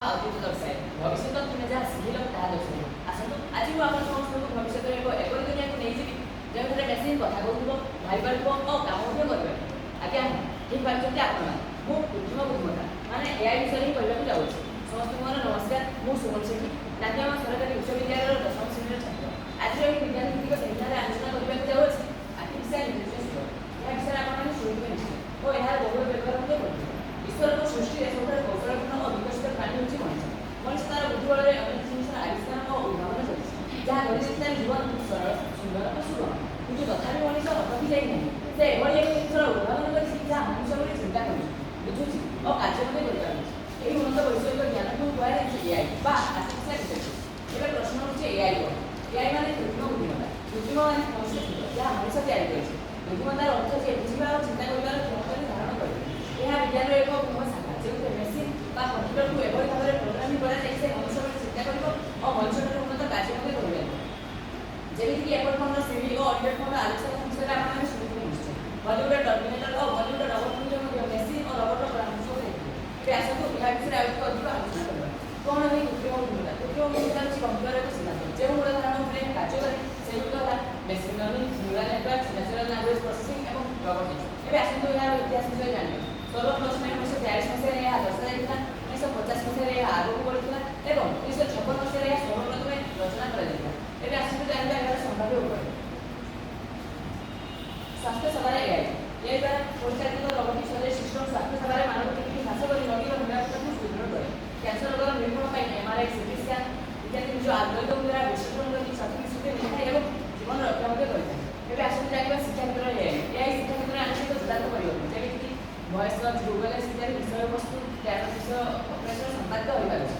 ଅତୀତ ଦର୍ଶାଏ ଭବିଷ୍ୟତ ତୁମେ ଯାହା ଶିଖିଲ ତାହା ଦର୍ଶାଏ। ଆସନ୍ତୁ ଆଜି ମୁଁ ଆପଣ ସମସ୍ତଙ୍କୁ ଭବିଷ୍ୟତରେ ଏକ ଏପରି ଦୁନିଆକୁ ନେଇଯିବି ଯେଉଁଠାରେ ମେସିନ୍ କଥା କହୁଥିବ ଭାବିପାରୁଥିବ ଓ କାମ ମଧ୍ୟ କରିପାରିବ। ଆଜ୍ଞା ଠିକ୍ ଭାବିଛନ୍ତି ଆପଣମାନେ, ମୁଁ କୃତ୍ରିମ ବୁଦ୍ଧିମତ୍ତା ମାନେ ଏଆଇ ବିଷୟରେ ହିଁ କହିବାକୁ ଯାଉଛି। ସମସ୍ତଙ୍କୁ ମୋର ନମସ୍କାର, ମୁଁ ସୁମନ ସେଠୀ, ନାଟ୍ୟମ ସରକାରୀ ବିଶ୍ୱବିଦ୍ୟାଳୟର ଦଶମ ଶ୍ରେଣୀର ଛାତ୍ର। ଆଜିର ଏହି ବିଜ୍ଞାନ ଭିତ୍ତିକ ସେମିନାରରେ ଆଲୋଚନା କରିବାକୁ ଯାଉଛି ଆର୍ଟିଫିସିଆଲ ଇଣ୍ଟେଲିଜେନ୍ସ ଉପରେ। ଏହା ବିଷୟରେ ଆପଣମାନେ ଶୁଣିଥିବେ ନିଶ୍ଚୟ ଓ ଏହାର ବହୁଳ ବ୍ୟବହାର ମଧ୍ୟ କରୁଥିବେ। ଈଶ୍ୱରଙ୍କ ସୃଷ୍ଟିରେ ସବୁଠାରୁ କୌଶଳପୂର୍ଣ୍ଣ ଓ ବିକଶିତ ପ୍ରାଣୀ ହେଉଛି ମଣିଷ। ମଣିଷ ତାର ବୁଦ୍ଧି ବଳରେ ଅନେକ ଜିନିଷର ଆବିଷ୍କାର ଓ ଉଦ୍ଭାବନ କରିଛି, ଯାହା କରିଦେଇଛି ତାର ଜୀବନ ସରଳ, ସୁନ୍ଦର ଓ ସୁଗମ। କିନ୍ତୁ ତଥାପି ମଣିଷ ଅଟକି ଯାଇନାହିଁ। ସେ ଏଭଳି ଏକ ଜିନିଷର ଉଦ୍ଭାବନ କରିଛି ଯାହା ମଣିଷ ବୋଲି ଚିନ୍ତା କରୁଛି, ବୁଝୁଛି ଓ କାର୍ଯ୍ୟ ମଧ୍ୟ କରିପାରୁଛି। ଏହି ଉନ୍ନତ ବୈଷୟିକ ଜ୍ଞାନକୁ କୁହାଯାଇଛି ଏଆଇ ବା ଆର୍ଟିଫିସିଆଲ ଇଣ୍ଟେଲିଜେନ୍ସ। ଏବେ ପ୍ରଶ୍ନ ହେଉଛି ଏଆଇ କ'ଣ? ଏଆଇ ମାନେ କୃତ୍ରିମ ବୁଦ୍ଧିମତ୍ତା। କୃତ୍ରିମ ମାନେ ମଣିଷ ସୃଷ୍ଟ, ଯାହା ମଣିଷ ତିଆରି କରିଛି। ବୁଦ୍ଧିମତ୍ତାର ଅର୍ଥ ଯେ ବୁଝିବା ଓ ଚିନ୍ତା କରିବାର କ୍ଷମତାକୁ ଧାରଣ କରିବ। ଏହା ବିଜ୍ଞାନର ଏକ ମୂଳ ଶାଖା, ଯେଉଁଥିରେ ମେସିନ୍ ବା କମ୍ପ୍ୟୁଟରକୁ ଏଭଳି ଭାବରେ ପ୍ରୋଗ୍ରାମିଂ କରାଯାଇ ସେ ମଣିଷ ଭଳି ଚିନ୍ତା କରିବ ଓ ମଣିଷଠାରୁ ଉନ୍ନତ କାର୍ଯ୍ୟ ମଧ୍ୟ କରିପାରିବ। ଯେମିତିକି ଏପଟ ଫୋନ୍ର ସିରି ଓ ଅଣ୍ଡ୍ରଏଡ୍ ଫୋନ୍ର ଆଲୋଚନା ବିଷୟରେ ଆପଣମାନେ ଶୁଣିଥିବେ ନିଶ୍ଚୟ। ବଲିଉଡର ଟର୍ମିନେଟର ଓ ବଲିଉଡର ରବଟ ମୁଭିରେ ମଧ୍ୟ ମେସିନ୍ ଓ ରବଟର ପରାମର୍ଶ ଦେଇଥିଲେ। ଏବେ ଆସନ୍ତୁ ଏହା ବିଷୟରେ ଆଉ ଅଧିକ ଆଲୋଚନା କରିବା। କ'ଣ ଏହି କୃତ୍ରିମ ବୁଦ୍ଧିମତ୍ତା? କୃତ୍ରିମ ବୁଦ୍ଧିମତ୍ତା ହେଉଛି କମ୍ପ୍ୟୁଟରର ଏକ ସିଦ୍ଧାନ୍ତ ଯେଉଁ ମୂଳ ଧାରଣା ଉପରେ କାର୍ଯ୍ୟ କରେ ସେଗୁଡ଼ିକ ହେଲା machine learning, neural network, natural language processing ଏବଂ ରୋବୋଟିକ୍ସ। ଏବେ ଆସନ୍ତୁ ଏହାର ଇତିହାସ ବିଷୟରେ ଜାଣିବା। ସର୍ବପ୍ରଥମେ 1942 ମସିହାରେ ଏହା ଦର୍ଶାଯାଇଥିଲା, 1950 ମସିହାରେ ଏହା ଆଗକୁ ବଢ଼ିଥିଲା ଏବଂ 1956 ମସିହାରେ ଏହା ସର୍ବପ୍ରଥମେ ରଚନା କରାଯାଇଥିଲା। ଏବେ ଆସନ୍ତୁ ଜାଣିବା ଏହାର ସମ୍ଭାବ୍ୟ ଉପାୟ। ସ୍ୱାସ୍ଥ୍ୟ ସେବାରେ ଏଆଇ ଦ୍ୱାରା ପରିଚାଳିତ ରୋବୋଟିକ୍ ସର୍ଜରୀ ସିଷ୍ଟମ ସ୍ୱାସ୍ଥ୍ୟ ସେବାରେ ମାନବ ତ୍ରୁଟି ହ୍ରାସ କରି ରୋଗୀର ନିରାପତ୍ତାକୁ ସୁଦୃଢ଼ କରେ। କ୍ୟାନ୍ସର ରୋଗର ନିରୂପଣ ପାଇଁ ଏମ୍ଆରଆଇ, ସିଟି ସ୍କାନ ଇତ୍ୟାଦି ନିଜ ଆଲଗୋରିଦମ୍ ଦ୍ୱାରା ବିଶ୍ଳେଷଣ କରି ସଠିକ୍ ସୂଚନା ଦେଇଥାଏ ଏବଂ ଜୀବନ ରକ୍ଷା ମଧ୍ୟ କରିଥାଏ। ଏବେ ଆସନ୍ତୁ ଜାଣିବା ଶିକ୍ଷା କ୍ଷେତ୍ରରେ ଏଆଇ। ଏଆଇ ଶିକ୍ଷା କ୍ଷେତ୍ରରେ ଆଣିଛି ଏକ ଯୁଗାନ୍ତ ପରିବର୍ତ୍ତନ, ଯେମିତିକି ଭଏସ୍ ସର୍ଚ୍ଚ, ଗୁଗଲ ଏକ୍ସ ଇତ୍ୟାଦି ବିଷୟବସ୍ତୁ ଜ୍ଞାନକୌଶଳ ଅପରେସନ ସମ୍ପାଦିତ ହୋଇପାରୁଛି।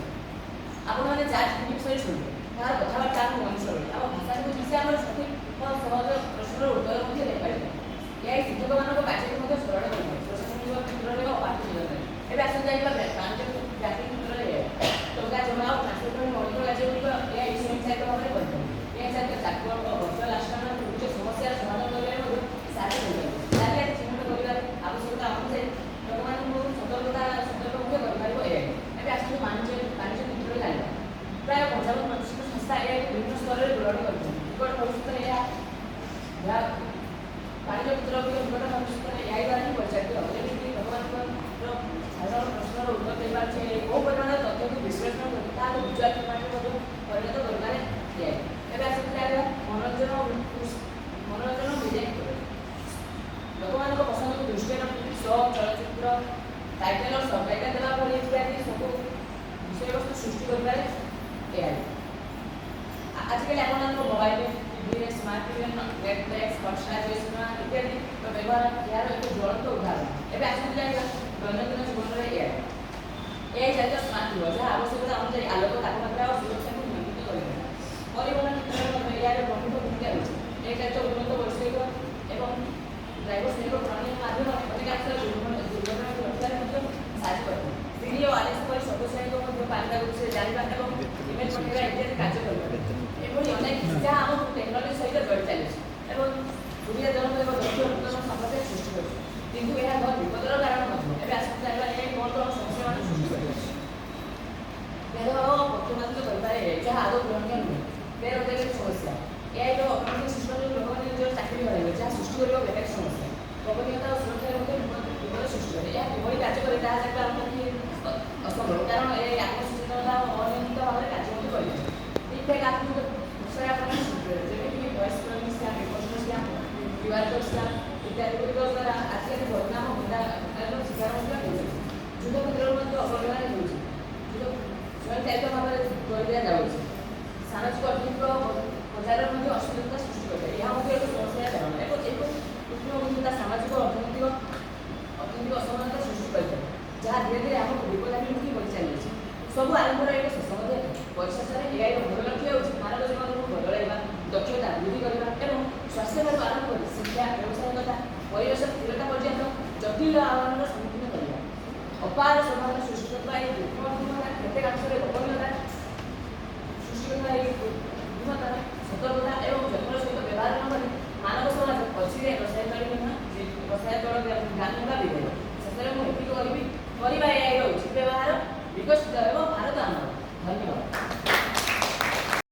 ଆପଣମାନେ ଚାଟ୍ ଜିପିଟି ବିଷୟରେ ଶୁଣିବେ, ତାହାର କଥାବାର୍ତ୍ତା ଆମ ମଣିଷ ଭଳି ଆମ ଭାଷାକୁ ବୁଝି ସେ ଆମର ସଠିକ୍ ଓ ସହଜ ପ୍ରଶ୍ନର ଉତ୍ତର ମଧ୍ୟ ଦେଇପାରିବ। ଏଆଇ ଶିକ୍ଷକମାନଙ୍କ କାର୍ଯ୍ୟକୁ ମଧ୍ୟ ସରଳ କରିଥାଏ, ପ୍ରଶାସନିକ କ୍ଷେତ୍ରରେ ଓ ପାଠ ଜୀବନରେ। ଏବେ ଆସନ୍ତୁ ଜାଣିବା ବ୍ୟାଙ୍କିଂ କ୍ଷେତ୍ରରେ ଏଆଇ। ଟଙ୍କା ଜମା ଓ ଟ୍ରାନ୍ସଫର ଭଳି ମୌଳିକ କାର୍ଯ୍ୟଗୁଡ଼ିକ ଏଆଇ ସ୍ୱୟଂଚାଳିତ ଭାବରେ କରିଥାଏ। ଏଆଇ ଚାଳିତ ଚାକର ଓ ଭର୍ଚୁଆଲ ଆସିଷ୍ଟାଣ୍ଟ ନିଜ ସମସ୍ୟାର ସମାଧାନ କରିବାରେ ମଧ୍ୟ ସାହାଯ୍ୟ କରିପାରିବ। ଜାଲିଆତି ଚିହ୍ନଟ କରିବାରେ ଆବଶ୍ୟକତା ଅନୁଯାୟୀ ଲୋକମାନଙ୍କୁ ସତର୍କ ମଧ୍ୟ କରିପାରିବ ଏଆଇ। ଏବେ ଆସନ୍ତୁ ବାଣିଜ୍ୟ କ୍ଷେତ୍ରରେ ଜାଣିବା। ପ୍ରାୟ 55% ସଂସ୍ଥା ଏଆଇକୁ ବିଭିନ୍ନ ସ୍ତରରେ ଗ୍ରହଣ କରିଛନ୍ତି। ନିକଟ ଭବିଷ୍ୟତରେ ଏହା ବାଣିଜ୍ୟ କ୍ଷେତ୍ର ନିକଟ ଭବିଷ୍ୟତରେ ଏଆଇ ଦ୍ୱାରା ହିଁ ପରିଚାଳିତ ହେବ। ଯେମିତିକି ଲୋକମାନଙ୍କର ସାଧାରଣ ପ୍ରଶ୍ନର ଉତ୍ତର ଦେଇପାରୁଛି, ବହୁ ପରିମାଣର ତଥ୍ୟକୁ ବିଶ୍ଳେଷଣ କରି ତାହାକୁ ଭିଜୁଆଲ ଫର୍ମାଟରେ ମଧ୍ୟ ପରିଣତ କରିପାରେ ଏଆଇ। ଏବେ ଆସନ୍ତୁ ଜାଣିବା ମନୋରଞ୍ଜନ ଡିଜାଇନ୍। ଲୋକମାନଙ୍କ ପସନ୍ଦକୁ ଦୃଷ୍ଟିରେ ରଖି ଶୋ, ଚଳଚ୍ଚିତ୍ର, ଟାଇଟେଲ୍ ଓ ସବଟାଇଟେଲ୍ ଦେବା ଭଳି ଇତ୍ୟାଦି ସବୁ ବିଷୟବସ୍ତୁ ସୃଷ୍ଟି କରିପାରେ ଏଆଇ। ଆଜିକାଲି ଆପଣମାନଙ୍କ ମୋବାଇଲରେ, ଟିଭିରେ, ସ୍ମାର୍ଟ ଟିଭିରେ ନେଟଫ୍ଲିକ୍ସ, ହଟଷ୍ଟାର, ଜିଓ ସିନେମା ଇତ୍ୟାଦିର ବ୍ୟବହାର ଏହାର ଏକ ଜ୍ୱଳନ୍ତ ଉଦାହରଣ। ଏବେ ଆସନ୍ତୁ ଜାଣିବା ଦୈନନ୍ଦିନ ଜୀବନରେ ଏଆଇ। ଏଆଇ ଚାଳିତ ସ୍ମାର୍ଟ ଗୃହ, ଯାହା ଆବଶ୍ୟକତା ଅନୁଯାୟୀ ଆଲୋକ, ତାପମାତ୍ରା ଓ ସୁରକ୍ଷାକୁ ନିୟନ୍ତ୍ରିତ କରିଥାଏ। ପରିବହନ କ୍ଷେତ୍ରରେ ମଧ୍ୟ ଏହାର ପ୍ରମୁଖ ଭୂମିକା ରହିଛି। ଏଆଇ ଚାଳିତ ଉନ୍ନତ ବୈଷୟିକ ଏବଂ ଡ୍ରାଇଭର ସ୍ନେହ ପ୍ରଣାଳୀ ମାଧ୍ୟମରେ ଅନେକାଂଶ ଦୁର୍ଘଟଣାକୁ ରୋକିବାରେ ମଧ୍ୟ ସାହାଯ୍ୟ କରିଥାଏ। ସିରି ଓ ଆଲେକ୍ସା ପରି ସଦସ୍ୟଙ୍କ ମଧ୍ୟ ପାଣିପାଗ ବିଷୟରେ ଜାଣିବା ଏବଂ ଇମେଲ୍ ପଠାଇବା ଇତ୍ୟାଦି କାର୍ଯ୍ୟ କରିପାରେ। ଏଭଳି ଅନେକ କିଛି ଯାହା ଆମକୁ ଟେକ୍ନୋଲୋଜି ସହିତ ଜଡ଼ି ଚାଲିଛି ଏବଂ ସୁବିଧାଜନକ ଏବଂ ଦକ୍ଷ ନୂତନ ସମ୍ପର୍କରେ ସୃଷ୍ଟି କରୁଛି। କିନ୍ତୁ ଏହା ଘର ବିପଦର କାରଣ ମଧ୍ୟ। ଏବେ ଆସନ୍ତୁ ଜାଣିବା ଏଆଇ କ'ଣ କ'ଣ ସମସ୍ୟାମାନ ସୃଷ୍ଟି କରିପାରୁଛି। ଭେଦଭାବ ଓ ପକ୍ଷପାତିତ୍ୱ କରିପାରେ ଏଆଇ, ଯାହା ଆଦୌ ଗ୍ରହଣୀୟ ନୁହେଁ। ବେରୋଜଗାରୀ ସମସ୍ୟା। ଏଆଇର ଅପରାଧିକ ସିଷ୍ଟମ ଯୋଗୁଁ ଲୋକମାନେ ନିଜର ଚାକିରି ହରାଇବେ, ଯାହା ସୃଷ୍ଟି କରିବ ବେକାରୀ ସମସ୍ୟା। ଗୋପନୀୟତା ଓ ସୁରକ୍ଷାରେ ମଧ୍ୟ ବିପଦ ସୃଷ୍ଟି କରେ। ଏହା କିଭଳି କାର୍ଯ୍ୟ କରେ ତାହା ଜାଣିବା ଆମ ପାଇଁ ଅସମ୍ଭବ, କାରଣ ଏଆଇ ଆତ୍ମସଚେତନତା ଓ ଅନିୟମିତ ଭାବରେ କାର୍ଯ୍ୟ ମଧ୍ୟ କରିଥାଏ। ଠିକ୍ ଆତ୍ମିକ ବିଷୟ ଆପଣମାନେ ଶୁଣିପାରିବେ, ଯେମିତିକି voice calling scam, emotional scam, QR code scam ଇତ୍ୟାଦି ଗୁଡ଼ିକ ଦ୍ୱାରା ଆଜିକାଲି ବଦନାମ ଘଟଣାର ଶିକାର ମଧ୍ୟ ହେଉଛନ୍ତି। ଯୁଦ୍ଧ କ୍ଷେତ୍ରରେ ମଧ୍ୟ ଅବହେଳା ହେଉଛି, ସ୍ୱୟଂଚାଳିତ ଭାବରେ କରିଦିଆଯାଉଛି। ସାମାଜିକ ଅର୍ଥନୈତିକ ବଜାରରେ ମଧ୍ୟ ଅସୁବିଧା ସୃଷ୍ଟି କରିଥାଏ। ଏହା ମଧ୍ୟ ଏକ ସମସ୍ୟାର କାରଣ ଏବଂ ଏପରି କୃତ୍ରିମ ବୁଦ୍ଧିମତ୍ତା ସାମାଜିକ ଅର୍ଥନୈତିକ ଅସମାନତା ସୃଷ୍ଟି କରିଥାଏ, ଯାହା ଧୀରେ ଧୀରେ ଆମକୁ ବିପଦାଭିମୁଖୀ କରିଚାଲିଛି। ସବୁ ଆରମ୍ଭର ଏକ ଶେଷ ମଧ୍ୟ ଥାଏ। ପରିଶେଷରେ ଏଆଇର ମୂଳ ଲକ୍ଷ୍ୟ ହେଉଛି ମାନବ ଜୀବନକୁ ବଦଳାଇବା, ଦକ୍ଷତା ବୃଦ୍ଧି କରିବା ଏବଂ ସ୍ୱାସ୍ଥ୍ୟଠାରୁ ଆରମ୍ଭ କରି ଶିକ୍ଷା, ବ୍ୟବସାୟିକତା, ପରିବେଶ ସ୍ଥିରତା ପର୍ଯ୍ୟନ୍ତ ଜଟିଳ ଆହ୍ୱାନର ସମ୍ମୁଖୀନ କରିବା। ଅପାର ସମ୍ଭାବନା ସୃଷ୍ଟି କରୁଥିବା ଏହି କୃତ୍ରିମ ବୁଦ୍ଧିମତ୍ତା କେତେକ ଅଂଶରେ